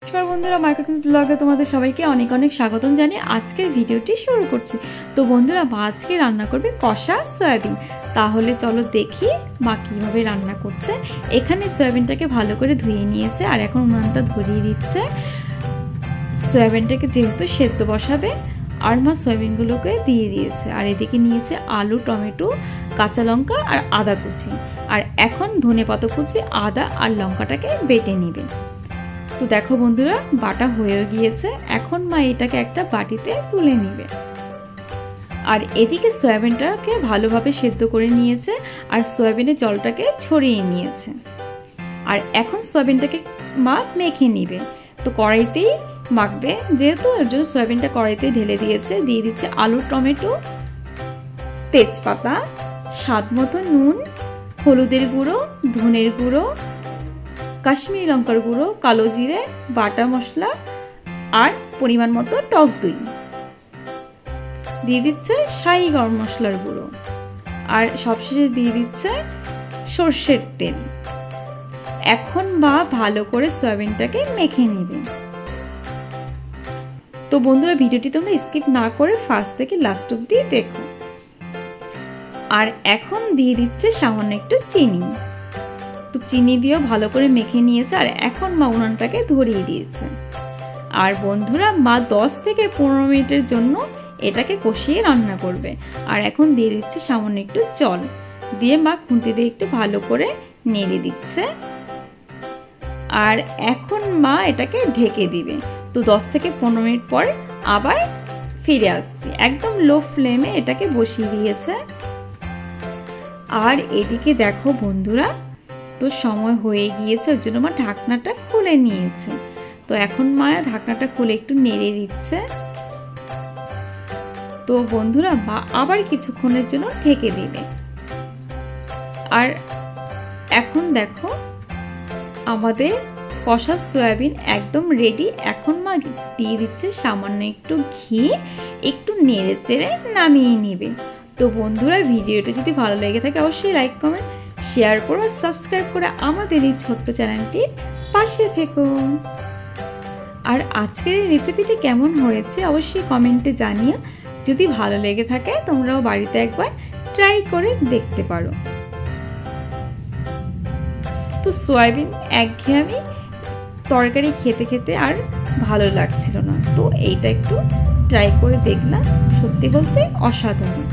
নমস্কার বন্ধুরা, মাই কুকিংস ব্লগে তোমাদের সবাইকে অনেক অনেক স্বাগতম জানিয়ে আজকের ভিডিওটি শুরু করছি। তো বন্ধুরা, মা আজকে রান্না করবে কষা সয়াবিন। তাহলে চলো দেখি মা কীভাবে রান্না করছে। এখানে সয়াবিনটাকে ভালো করে ধুয়ে নিয়েছে আর এখন উনানটা ধরিয়ে দিচ্ছে। সয়াবিনটাকে যেহেতু সেদ্ধ বসাবে আর মা সয়াবিনগুলোকে দিয়ে দিয়েছে। আর এদিকে নিয়েছে আলু, টমেটো, কাঁচা লঙ্কা আর আদা কুচি। আর এখন ধনেপাতা কুচি, আদা আর লঙ্কাটাকে বেটে নেবে। তো দেখো বন্ধুরা, বাটা হয়ে গিয়েছে। এখন মা এটাকে একটা বাটিতে তুলে নেবে। আর এদিকে সয়াবিনটাকে ভালোভাবে সেদ্ধ করে নিয়েছে আর সয়াবিনের জলটাকে ছড়িয়ে নিয়েছে। আর এখন সয়াবিনটাকে মা মেখে নেবে। তো কড়াইতেই মাখবে, যেহেতু এর জন্য সয়াবিনটা কড়াইতে ঢেলে দিয়েছে। দিয়ে দিচ্ছে আলু, টমেটো, তেজপাতা, স্বাদ মতো নুন, হলুদের গুঁড়ো, ধনের গুঁড়ো, কাশ্মীরি লঙ্কার গুঁড়ো, কালো জিরে, বাটা মশলা আর পরিমাণ মতো টক দই। দিয়ে দিচ্ছে শাহি গরম মশলার গুঁড়ো আর সবশেষে দিয়ে দিচ্ছে সর্ষের তেল। এখন মা ভালো করে সয়াবিনটাকে মেখে নেবে। তো বন্ধুরা, ভিডিওটি তোমরা স্কিপ না করে ফার্স্ট থেকে লাস্ট অবধি দেখো। আর এখন দিয়ে দিচ্ছে সামান্য একটু চিনি। তো চিনি দিয়েও ভালো করে মেখে নিয়েছে। আর এখন মা উনানটাকে ধরিয়ে দিয়েছে। আর বন্ধুরা, মা 10 থেকে 15 মিনিটের জন্য এটাকে কষিয়ে রান্না করবে। আর এখন দিয়ে দিচ্ছে সামান্য একটু জল দিয়ে মা খুন্তি দিয়ে একটু ভালো করে নেড়ে দিচ্ছে। আর এখন মা এটাকে ঢেকে দিবে। তো 10 থেকে 15 মিনিট পর আবার ফিরে আসছি। একদম লো ফ্লেমে এটাকে বসিয়ে দিয়েছে। আর এদিকে দেখো বন্ধুরা, তো সময় হয়ে গিয়েছে, ওর জন্য মা ঢাকনাটা খুলে নিয়েছে। তো এখন মা ঢাকনাটা খুলে একটু নেড়ে দিচ্ছে। তো বন্ধুরা, মা আবার কিছুক্ষণের জন্য ঢেকে দিবে। আর এখন দেখো আমাদের কষা সয়াবিন একদম রেডি। এখন মা দিয়ে দিচ্ছে সামান্য একটু ঘি, একটু নেড়ে চেড়ে নামিয়ে নেবে। তো বন্ধুরা, ভিডিওটা যদি ভালো লেগে থাকে অবশ্যই লাইক, কমেন্ট, শেয়ার করো আর সাবস্ক্রাইব করে আমাদের এই ছোট্ট চ্যানেলটির পাশে থেকো। আর আজকের এই রেসিপিটি কেমন হয়েছে অবশ্যই কমেন্টে জানিও। যদি ভালো লেগে থাকে তোমরাও বাড়িতে একবার ট্রাই করে দেখতে পারো। তো সয়াবিন একঘেয়েমি তরকারি খেতে খেতে আর ভালো লাগছিল না। তো এইটা একটু ট্রাই করে দেখলাম, সত্যি বলতে অসাধারণ।